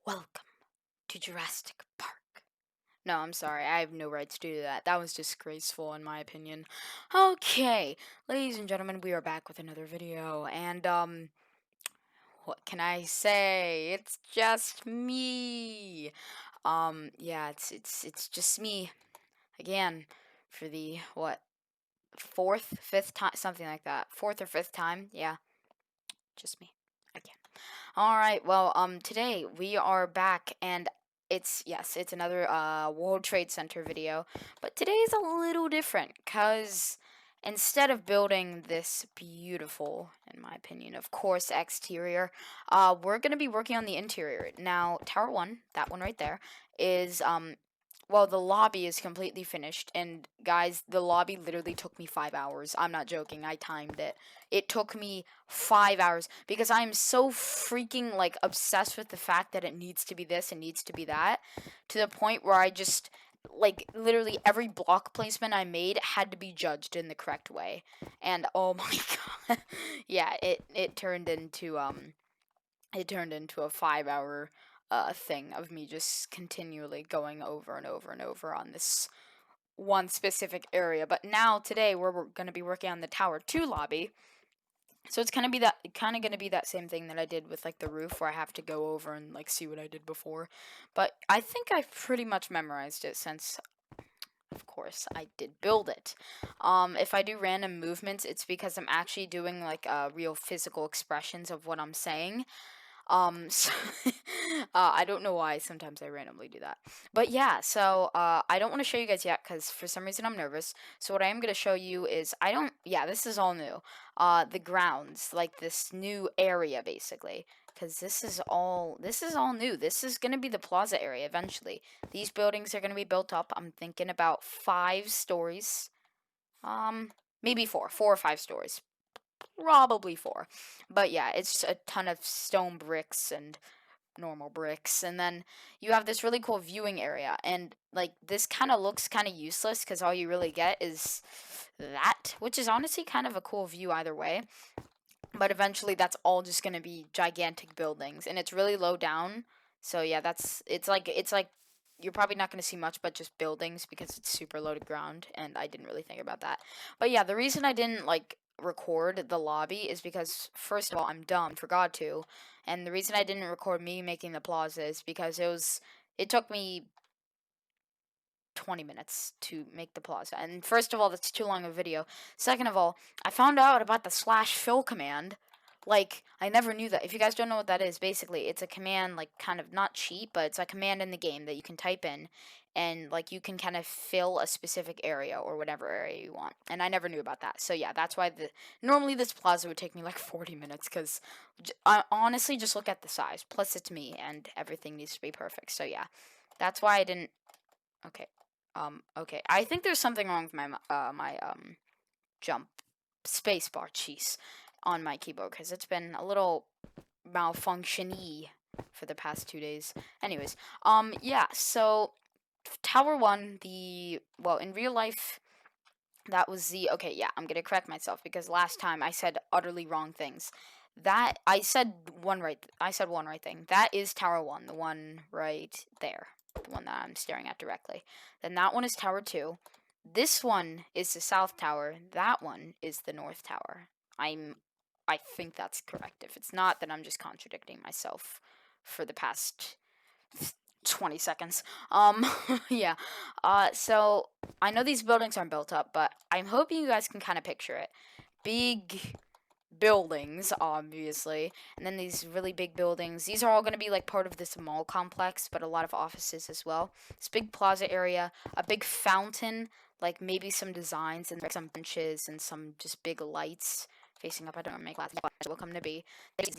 Welcome to Jurassic Park. No, I'm sorry. I have no rights to do that. That was disgraceful, in my opinion. Okay, ladies and gentlemen, we are back with another video, and what can I say? It's just me. Yeah, it's just me again for the fourth, fifth time, something like that. Fourth or fifth time. Yeah, just me again. All right. Well, today we are back, and it's another World Trade Center video, but today is a little different because instead of building this beautiful, in my opinion, of course, exterior, we're gonna be working on the interior. Now, Tower One, that one right there, is well, the lobby is completely finished, and guys, the lobby literally took me 5 hours. I'm not joking. I timed it. It took me 5 hours because I'm so freaking like obsessed with the fact that it needs to be this and needs to be that, to the point where I just like literally every block placement I made had to be judged in the correct way. And oh my god, yeah, it turned into a 5 hour thing of me just continually going over and over and over on this one specific area. But now today we're going to be working on the Tower 2 lobby. So it's kind of gonna be that same thing that I did with like the roof, where I have to go over and like see what I did before. But I think I've pretty much memorized it since, of course, I did build it. If I do random movements, it's because I'm actually doing like real physical expressions of what I'm saying. So I don't know why sometimes I randomly do that. But yeah, so I don't want to show you guys yet because for some reason I'm nervous. So what I am going to show you is yeah, this is all new. The grounds, like this new area basically. Because this is all new. This is going to be the plaza area eventually. These buildings are going to be built up. I'm thinking about 5 stories. Maybe four or 5 stories, probably four. But yeah, it's a ton of stone bricks and normal bricks, and then you have this really cool viewing area, and like this kind of looks kind of useless because all you really get is that, which is honestly kind of a cool view either way. But eventually that's all just going to be gigantic buildings, and it's really low down. So yeah, it's like you're probably not going to see much but just buildings because it's super low to ground, and I didn't really think about that. But yeah, the reason I didn't like record the lobby is because first of all, I'm dumb, forgot to. And the reason I didn't record me making the plaza is because it took me 20 minutes to make the plaza. And first of all, that's too long of a video. Second of all, I found out about the slash fill command. Like, I never knew that. If you guys don't know what that is, basically, it's a command, like, kind of not cheat, but it's a command in the game that you can type in, and, like, you can kind of fill a specific area or whatever area you want. And I never knew about that. So, yeah, that's why normally this plaza would take me, like, 40 minutes, because I honestly just look at the size. Plus, it's me, and everything needs to be perfect. So, yeah, that's why I didn't. Okay. Okay. I think there's something wrong with my jump spacebar cheese on my keyboard because it's been a little malfunction-y for the past 2 days. Anyways, yeah. So Tower One, in real life, that was the okay. Yeah, I'm gonna correct myself because last time I said utterly wrong things. That I said one right. I said one right thing. That is Tower One, the one right there, the one that I'm staring at directly. Then that one is Tower Two. This one is the South Tower. That one is the North Tower. I think that's correct. If it's not, then I'm just contradicting myself for the past 20 seconds. Yeah. So I know these buildings aren't built up, but I'm hoping you guys can kind of picture it. Big buildings, obviously, and then these really big buildings. These are all going to be like part of this mall complex, but a lot of offices as well. This big plaza area, a big fountain, like maybe some designs and some benches and some just big lights facing up. I don't know, make glasses, but it will come to be.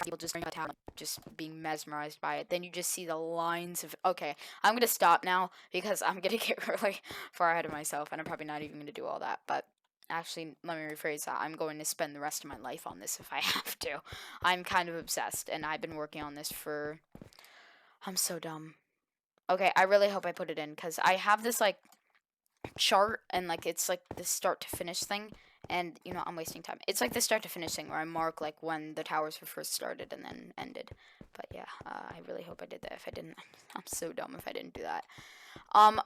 People just going to town, just being mesmerized by it. Then you just see the lines of. Okay, I'm gonna stop now because I'm gonna get really far ahead of myself, and I'm probably not even gonna do all that, but. Actually, let me rephrase that. I'm going to spend the rest of my life on this if I have to. I'm kind of obsessed, and I've been working on this for. I'm so dumb. Okay, I really hope I put it in because I have this like chart and like it's like this start to finish thing, And, you know, I'm wasting time. It's like the start to finish thing where I mark, like, when the towers were first started and then ended. But, yeah, I really hope I did that. If I didn't, I'm so dumb if I didn't do that.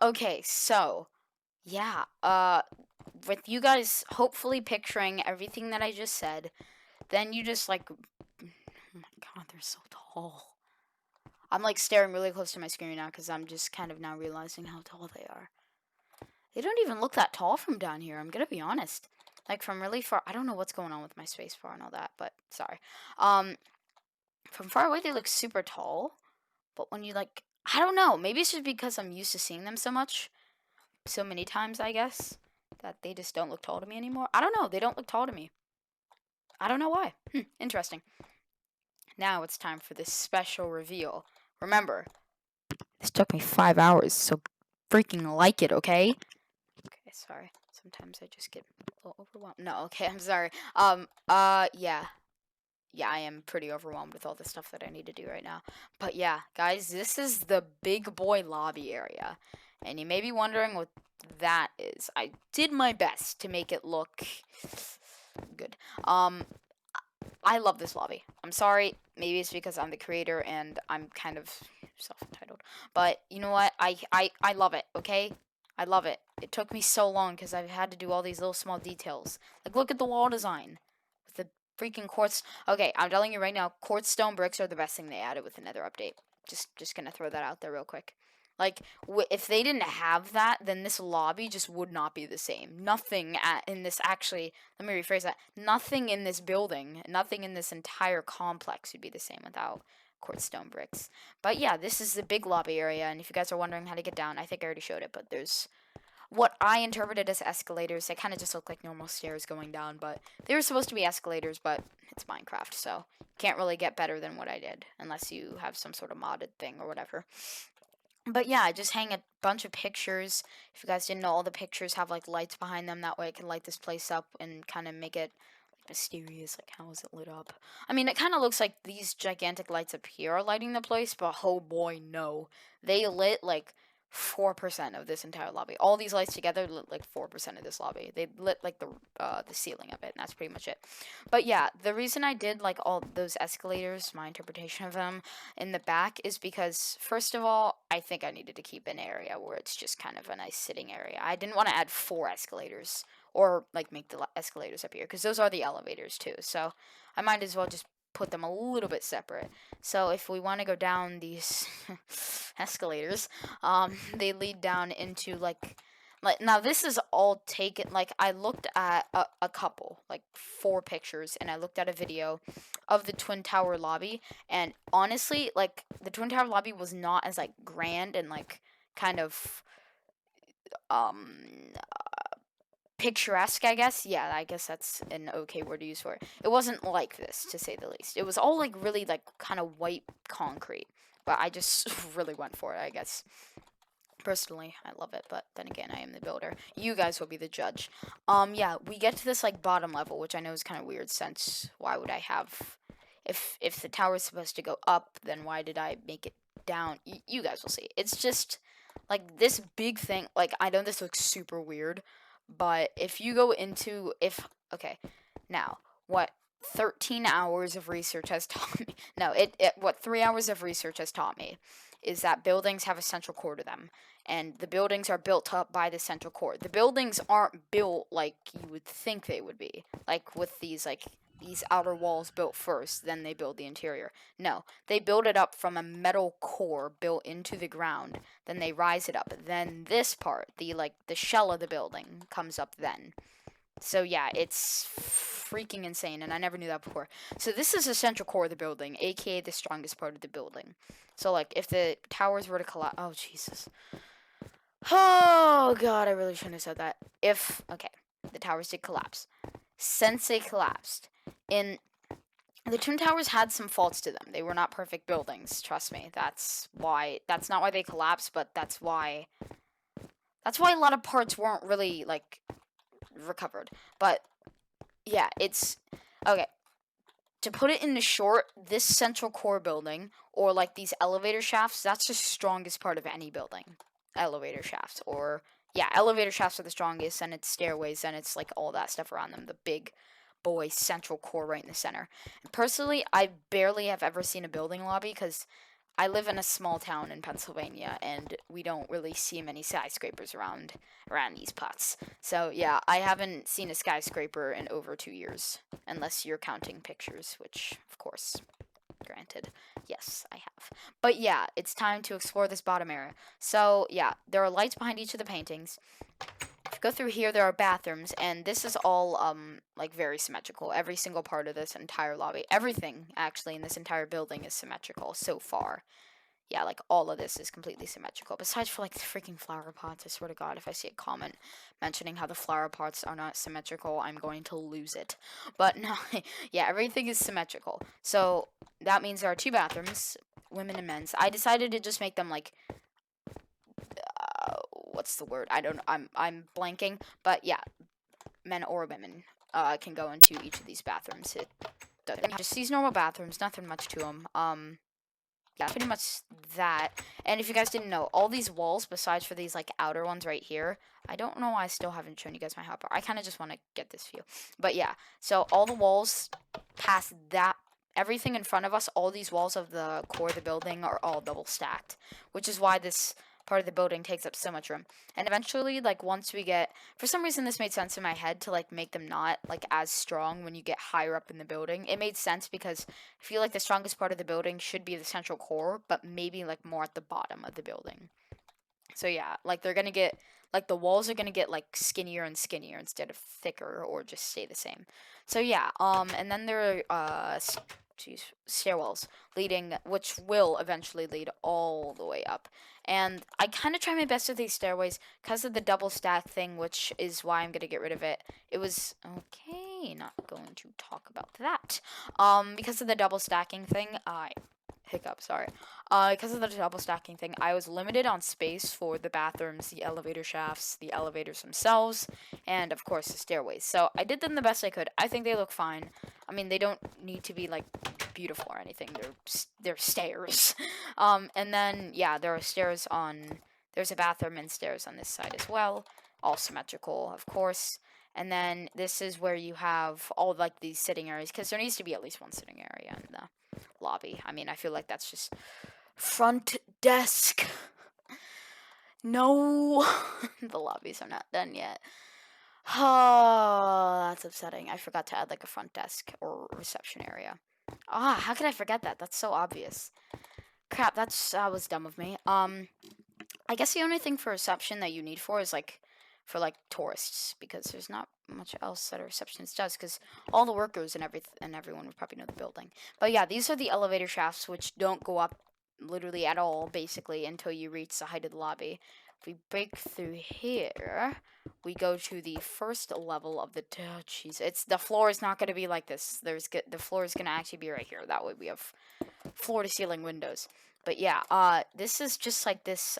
Okay, so, yeah, with you guys hopefully picturing everything that I just said, then you just, like, oh my god, they're so tall. I'm, like, staring really close to my screen now because I'm just kind of now realizing how tall they are. They don't even look that tall from down here, I'm gonna be honest. Like, from really far, I don't know what's going on with my spacebar and all that, but, sorry. From far away, they look super tall, but when you, like, I don't know, maybe it's just because I'm used to seeing them so many times, I guess, that they just don't look tall to me anymore. I don't know, they don't look tall to me. I don't know why. Interesting. Now it's time for this special reveal. Remember, this took me 5 hours, so freaking like it, okay? Okay, sorry. Sometimes I just get a little overwhelmed. No, okay, I'm sorry. Yeah. Yeah, I am pretty overwhelmed with all the stuff that I need to do right now. But yeah, guys, this is the big boy lobby area. And you may be wondering what that is. I did my best to make it look good. I love this lobby. I'm sorry, maybe it's because I'm the creator and I'm kind of self-entitled. But you know what? I love it, okay? I love it. It took me so long because I've had to do all these little small details. Like, look at the wall design. With the freaking quartz. Okay, I'm telling you right now, quartz stone bricks are the best thing they added with the Nether update. Just gonna throw that out there real quick. Like, if they didn't have that, then this lobby just would not be the same. Nothing in this, actually, let me rephrase that. Nothing in this building, nothing in this entire complex would be the same without quartz stone bricks. But yeah, this is the big lobby area, and if you guys are wondering how to get down, I think I already showed it, but there's what I interpreted as escalators. They kind of just look like normal stairs going down, but they were supposed to be escalators, but it's Minecraft, so can't really get better than what I did, unless you have some sort of modded thing or whatever. But yeah, I just hang a bunch of pictures. If you guys didn't know, all the pictures have like lights behind them. That way I can light this place up and kind of make it mysterious. Like, how is it lit up? I mean, it kind of looks like these gigantic lights up here are lighting the place, but oh boy, no. They lit like 4% of this entire lobby. All these lights together lit like 4% of this lobby. They lit like the ceiling of it, and that's pretty much it. But yeah, the reason I did like all those escalators, my interpretation of them, in the back is because, first of all, I think I needed to keep an area where it's just kind of a nice sitting area. I didn't want to add 4 escalators or like make the escalators up here because those are the elevators too. So I might as well just put them a little bit separate. So if we want to go down these escalators, they lead down into like now this is all taken, like I looked at a couple, like 4 pictures, and I looked at a video of the Twin Tower lobby, and honestly, like the Twin Tower lobby was not as like grand and like kind of um picturesque, I guess. Yeah, I guess that's an okay word to use for it. It wasn't like this, to say the least. It was all like really like kind of white concrete, but I just really went for it, I guess. Personally, I love it, but then again, I am the builder. You guys will be the judge. Yeah, we get to this like bottom level, which I know is kind of weird since why would I have if the tower is supposed to go up, then why did I make it down? You guys will see. It's just like this big thing. Like, I know this looks super weird, but if you go into okay, now what 13 hours of research has taught me. No, what 3 hours of research has taught me is that buildings have a central core to them, and the buildings are built up by the central core. The buildings aren't built like you would think they would be, like with these outer walls built first, then they build the interior. No, they build it up from a metal core built into the ground, then they rise it up. Then this part, the shell of the building, comes up then. So yeah, it's freaking insane, and I never knew that before. So this is the central core of the building, aka the strongest part of the building. So like, if the towers were to collapse, oh Jesus, oh God, I really shouldn't have said that. If okay, the towers did collapse. Since they collapsed, in the Twin Towers had some faults to them. They were not perfect buildings. Trust me. That's why. That's not why they collapsed, but that's why. That's why a lot of parts weren't really like recovered. But yeah, it's okay. To put it into short, this central core building, or like these elevator shafts, that's the strongest part of any building. Elevator shafts, or yeah, elevator shafts are the strongest, and it's stairways, and it's like all that stuff around them. The big boy central core right in the center. And personally, I barely have ever seen a building lobby because I live in a small town in Pennsylvania, and we don't really see many skyscrapers around these parts. So yeah, I haven't seen a skyscraper in over 2 years, unless you're counting pictures, which of course, granted, yes, I have. But yeah, it's time to explore this bottom area. So yeah, there are lights behind each of the paintings. If you go through here, there are bathrooms, and this is all like very symmetrical. Every single part of this entire lobby, everything actually in this entire building is symmetrical so far. Yeah, like all of this is completely symmetrical. Besides for like the freaking flower pots, I swear to God, if I see a comment mentioning how the flower pots are not symmetrical, I'm going to lose it. But no, yeah, everything is symmetrical. So that means there are two bathrooms, women and men's. I decided to just make them like what's the word? I don't. I'm blanking. But yeah, men or women can go into each of these bathrooms. Just these normal bathrooms, nothing much to them. Yeah, pretty much that. And if you guys didn't know, all these walls, besides for these like outer ones right here, I don't know why I still haven't shown you guys my hotbar. I kind of just want to get this view. But yeah, so all the walls past that, everything in front of us, all these walls of the core of the building are all double stacked, which is why this part of the building takes up so much room. And eventually, like once we get, for some reason this made sense in my head to like make them not like as strong when you get higher up in the building. It made sense because I feel like the strongest part of the building should be the central core, but maybe like more at the bottom of the building. So yeah, like they're gonna get like the walls are gonna get like skinnier and skinnier instead of thicker or just stay the same. So yeah, and then there are stairwells leading, which will eventually lead all the way up. And I kind of try my best with these stairways because of the double stack thing, which is why I'm gonna get rid of it. It was okay, not going to talk about that. Because of the double stacking thing, I hiccup, sorry. Because of the double stacking thing, I was limited on space for the bathrooms, the elevator shafts, the elevators themselves, and of course the stairways. So I did them the best I could. I think they look fine. I mean, they don't need to be like beautiful or anything. They're stairs. And then yeah, there are stairs on. There's a bathroom and stairs on this side as well, all symmetrical, of course. And then this is where you have all like these sitting areas, because there needs to be at least one sitting area in the lobby. I mean, I feel like that's just front desk. No, the lobbies are not done yet. Oh, that's upsetting. I forgot to add like a front desk or reception area. Ah, how could I forget that? That's so obvious. Crap, that was dumb of me. I guess the only thing for reception that you need for is like for like tourists, because there's not much else that a receptionist does, because all the workers and everyone would probably know the building. But yeah, these are the elevator shafts, which don't go up literally at all basically until you reach the height of the lobby. If we break through here, we go to the first level of the jeez, it's the floor is not going to be like this. The floor is going to actually be right here. That way we have floor to ceiling windows. But yeah, this is just like this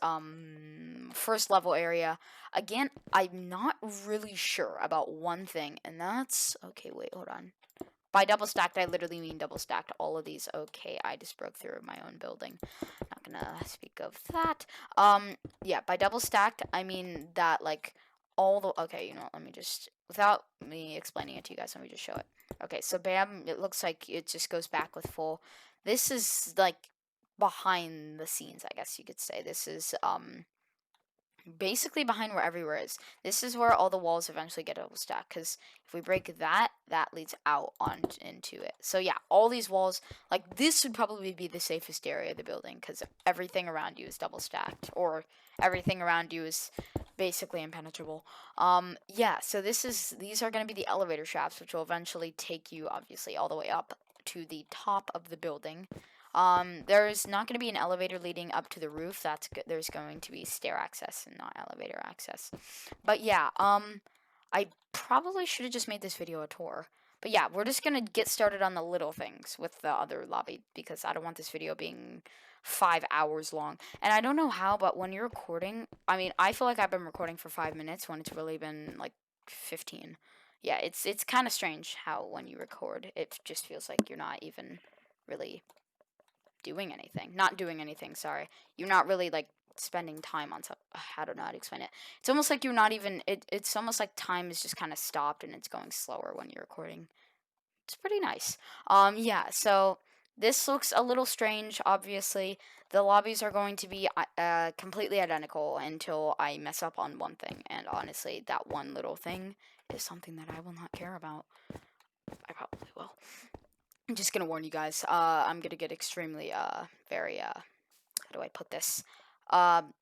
first level area. Again, I'm not really sure about one thing, and that's okay. Wait, hold on. By double stacked, I literally mean double stacked all of these. Okay, I just broke through my own building. Not gonna speak of that. Yeah, by double stacked, I mean that like all the. Okay, you know what? Let me just, without me explaining it to you guys, let me just show it. Okay, so bam, it looks like it just goes back with full. This is like behind the scenes, I guess you could say. This is basically behind where everywhere is. This is where all the walls eventually get double stacked, because if we break that, that leads out on into it. So yeah, all these walls, like this would probably be the safest area of the building, because everything around you is double stacked, or everything around you is basically impenetrable. Yeah, so these are going to be the elevator shafts, which will eventually take you obviously all the way up to the top of the building. There's not going to be an elevator leading up to the roof. There's going to be stair access and not elevator access. But yeah, I probably should have just made this video a tour. But yeah, we're just gonna get started on the little things with the other lobby, because I don't want this video being 5 hours long. And I don't know how, but when you're recording, I mean, I feel like I've been recording for 5 minutes when it's really been like 15. Yeah, it's kind of strange how when you record, it just feels like you're not even really doing anything. Not doing anything, sorry. You're not really like spending time on something. I don't know how to explain it. It's almost like you're not even. It's almost like time is just kind of stopped and it's going slower when you're recording. It's pretty nice. Yeah. So this looks a little strange. Obviously, the lobbies are going to be completely identical until I mess up on one thing. And honestly, that one little thing is something that I will not care about. I probably will. I'm just gonna warn you guys. I'm gonna get extremely very how do I put this? Don't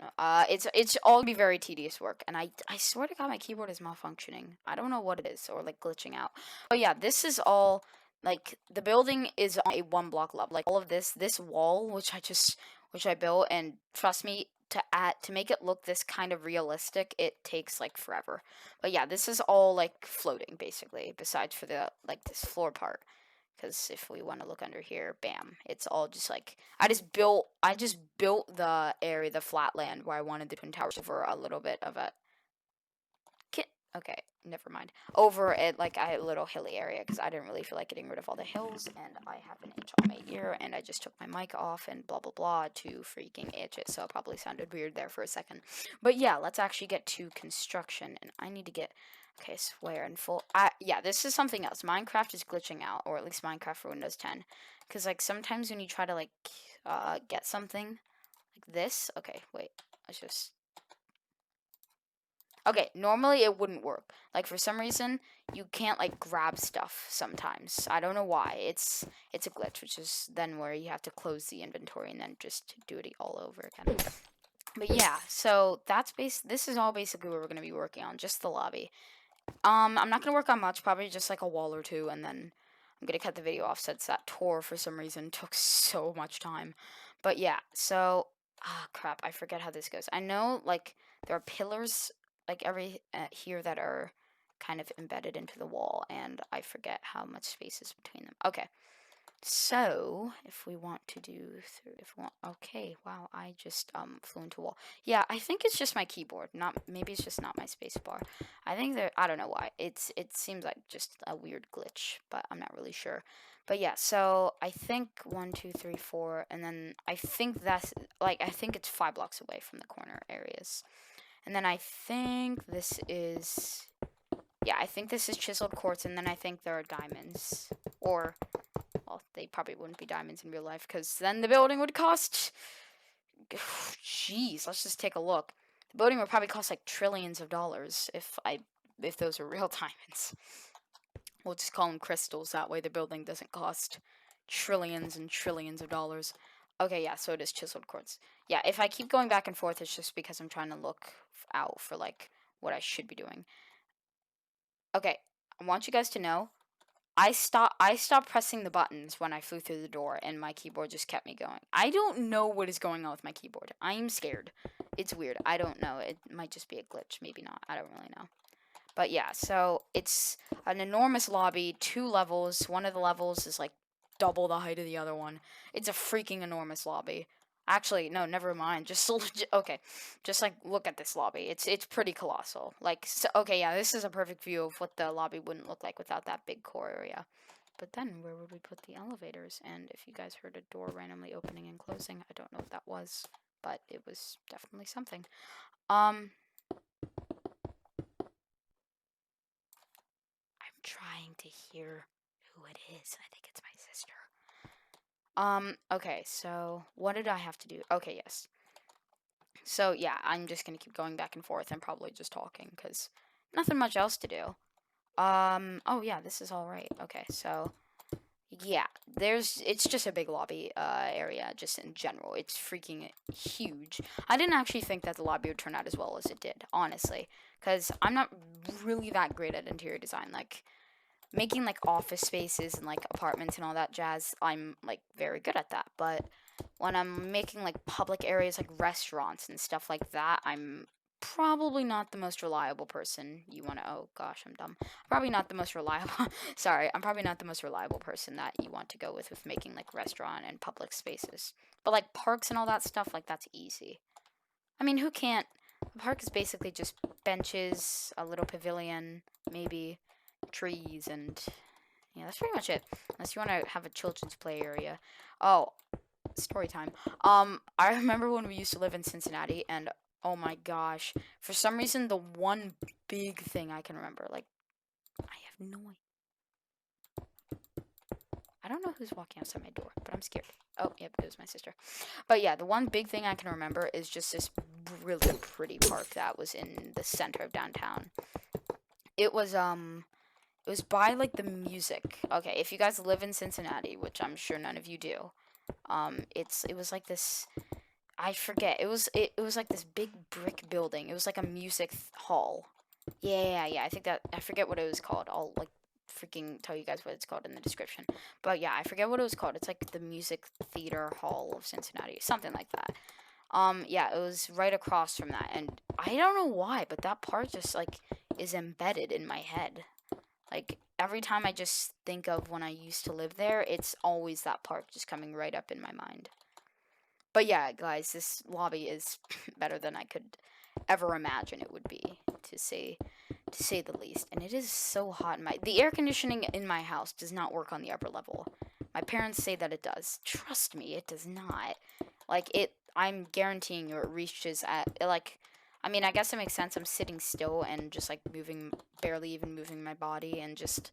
know. It's all gonna be very tedious work, and I swear to God, my keyboard is malfunctioning. I don't know what it is, or like glitching out. But yeah, this is all like the building is on a 1 block level. Like all of this wall, which I built, and trust me, to make it look this kind of realistic, it takes like forever. But yeah, this is all like floating basically, besides for the like this floor part. Because if we want to look under here, bam, it's all just like I just built the area, the flat land where I wanted the twin towers over a little bit of a okay, never mind, over at like a little hilly area because I didn't really feel like getting rid of all the hills, and I have an itch on my ear, and I just took my mic off and blah blah blah to freaking itch it, so it probably sounded weird there for a second. But yeah, let's actually get to construction, and I need to get. Okay, swear and full. Yeah, this is something else. Minecraft is glitching out, or at least Minecraft for Windows 10, because like sometimes when you try to like get something like this. Okay, wait. Let's just. Okay, normally it wouldn't work. Like for some reason, you can't like grab stuff sometimes. I don't know why. It's a glitch, which is then where you have to close the inventory and then just do it all over again. But yeah, so this is all basically what we're gonna be working on, just the lobby. I'm not gonna work on much, probably just like a wall or two, and then I'm gonna cut the video off since that tour for some reason took so much time. But yeah, so crap, I forget how this goes. I know like there are pillars like every here that are kind of embedded into the wall, and I forget how much space is between them. Okay. So, if we want to do okay, wow, I just flew into a wall. Yeah, I think it's just my keyboard, maybe it's just not my space bar. I think I don't know why. It seems like just a weird glitch, but I'm not really sure. But yeah, so I think 1, 2, 3, 4, and then I think that's like I think it's 5 blocks away from the corner areas. And then I think this is yeah, I think this is chiseled quartz, and then I think there are diamonds. Or well, they probably wouldn't be diamonds in real life, because then the building would cost. Jeez, let's just take a look. The building would probably cost like trillions of dollars if those are real diamonds. We'll just call them crystals. That way, the building doesn't cost trillions and trillions of dollars. Okay, yeah, so it is chiseled quartz. Yeah, if I keep going back and forth, it's just because I'm trying to look out for like what I should be doing. Okay, I want you guys to know I stopped pressing the buttons when I flew through the door, and my keyboard just kept me going. I don't know what is going on with my keyboard. I'm scared. It's weird. I don't know. It might just be a glitch. Maybe not. I don't really know. But yeah, so it's an enormous lobby, 2 levels. One of the levels is like double the height of the other one. It's a freaking enormous lobby. Actually, no, never mind. Just okay, just like look at this lobby. It's pretty colossal. Like, so, okay, yeah, this is a perfect view of what the lobby wouldn't look like without that big core area. But then, where would we put the elevators? And if you guys heard a door randomly opening and closing, I don't know what that was, but it was definitely something. I'm trying to hear who it is. I think it's my sister. Okay, so what did I have to do? Okay, yes. So, yeah, I'm just gonna keep going back and forth and probably just talking, because nothing much else to do. Oh, yeah, this is all right. Okay, so, yeah, it's just a big lobby, area, just in general. It's freaking huge. I didn't actually think that the lobby would turn out as well as it did, honestly, because I'm not really that great at interior design. Like, making like office spaces and like apartments and all that jazz, I'm like very good at that. But when I'm making like public areas like restaurants and stuff like that, I'm probably not the most reliable person you want to. Oh gosh, I'm dumb. Probably not the most reliable. Sorry, I'm probably not the most reliable person that you want to go with making like restaurant and public spaces. But like parks and all that stuff, like that's easy. I mean, who can't? A park is basically just benches, a little pavilion, maybe trees, and yeah, that's pretty much it. Unless you want to have a children's play area. Oh, story time. I remember when we used to live in Cincinnati, and oh my gosh, for some reason, the one big thing I can remember, like, I have no idea. I don't know who's walking outside my door, but I'm scared. Oh, yep, it was my sister. But yeah, the one big thing I can remember is just this really pretty park that was in the center of downtown. It was by like the music. Okay, if you guys live in Cincinnati, which I'm sure none of you do, it was like this. I forget. It was like this big brick building. It was like a music hall. Yeah. I forget what it was called. I'll like freaking tell you guys what it's called in the description. But yeah, I forget what it was called. It's like the Music Theater Hall of Cincinnati, something like that. Yeah, it was right across from that, and I don't know why, but that part just like is embedded in my head. Like every time I just think of when I used to live there, it's always that park just coming right up in my mind. But yeah, guys, this lobby is better than I could ever imagine it would be, to say the least. And it is so hot in the air conditioning in my house does not work on the upper level. My parents say that it does. Trust me, it does not. Like I'm guaranteeing you it reaches at like I mean, I guess it makes sense. I'm sitting still and just like barely even moving my body, and just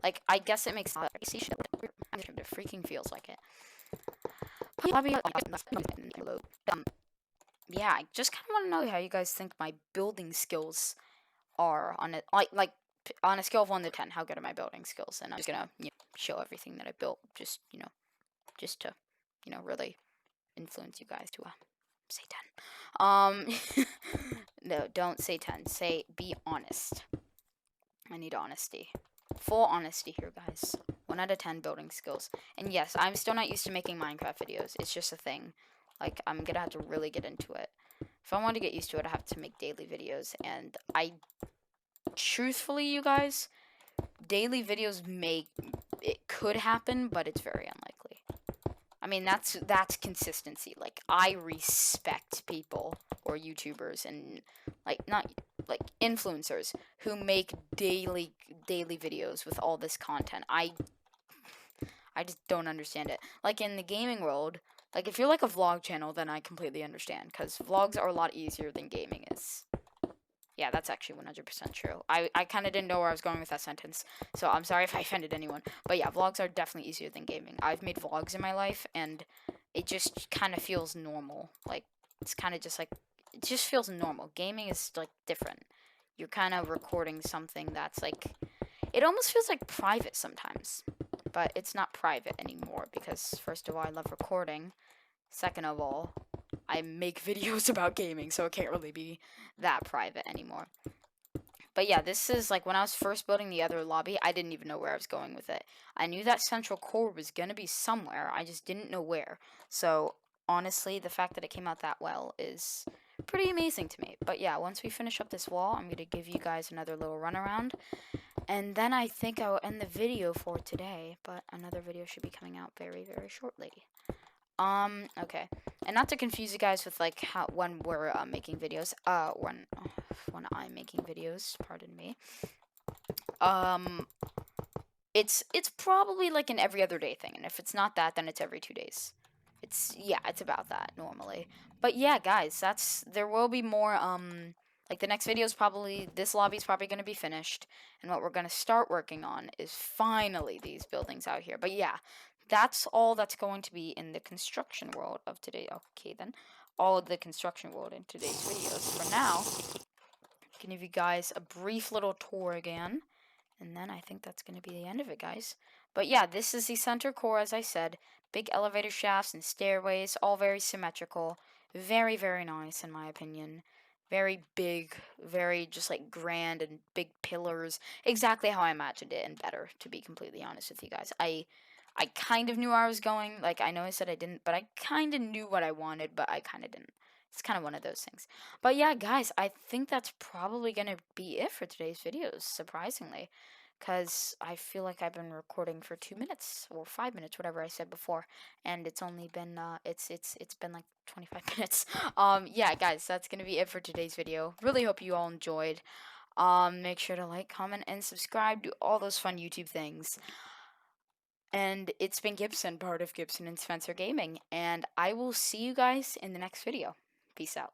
like I guess it makes sense. It freaking feels like it. Yeah, I just kind of want to know how you guys think my building skills are on it, on a scale of 1 to 10. How good are my building skills? And I'm just gonna show everything that I built, just to really influence you guys to say 10. No, don't say 10. Say be honest. I need honesty. Full honesty here, guys. 1 out of 10 building skills. And yes, I'm still not used to making Minecraft videos. It's just a thing. Like, I'm gonna have to really get into it. If I want to get used to it, I have to make daily videos. And truthfully, you guys, daily videos it could happen, but it's very unlikely. I mean, that's consistency. Like, I respect people or YouTubers and not like influencers who make daily videos with all this content. I just don't understand it. Like in the gaming world, like if you're like a vlog channel, then I completely understand, cuz vlogs are a lot easier than gaming is. Yeah, that's actually 100% true. I kind of didn't know where I was going with that sentence, so I'm sorry if I offended anyone. But yeah, vlogs are definitely easier than gaming. I've made vlogs in my life, and it just kind of feels normal. Like, it's kind of just like, it just feels normal. Gaming is, like, different. You're kind of recording something that's, like, it almost feels like private sometimes. But it's not private anymore, because, first of all, I love recording. Second of all, I make videos about gaming, so it can't really be that private anymore. But yeah, this is like when I was first building the other lobby, I didn't even know where I was going with it. I knew that central core was going to be somewhere, I just didn't know where. So honestly, the fact that it came out that well is pretty amazing to me. But yeah, once we finish up this wall, I'm going to give you guys another little run around. And then I think I will end the video for today, but another video should be coming out very, very shortly. Okay. And not to confuse you guys with like when we're making videos, when I'm making videos, pardon me. It's probably like an every other day thing, and if it's not that, then it's every 2 days. It's about that normally. But yeah, guys, there will be more like the next video is probably this lobby's probably going to be finished, and what we're going to start working on is finally these buildings out here. But yeah, that's all that's going to be in the construction world of today. Okay, then. All of the construction world in today's videos. For now, I can give you guys a brief little tour again. And then I think that's going to be the end of it, guys. But yeah, this is the center core, as I said. Big elevator shafts and stairways, all very symmetrical. Very, very nice, in my opinion. Very big, very just like grand and big pillars. Exactly how I imagined it, and better, to be completely honest with you guys. I kind of knew where I was going. Like, I know I said I didn't, but I kind of knew what I wanted, but I kind of didn't. It's kind of one of those things. But yeah, guys, I think that's probably going to be it for today's videos, surprisingly. Because I feel like I've been recording for 2 minutes or 5 minutes, whatever I said before, and it's only been it's been like 25 minutes. Yeah, guys, that's gonna be it for today's video. Really hope you all enjoyed. Make sure to like, comment, and subscribe. Do all those fun YouTube things. And it's been Gibson, part of Gibson and Spencer Gaming, and I will see you guys in the next video. Peace out.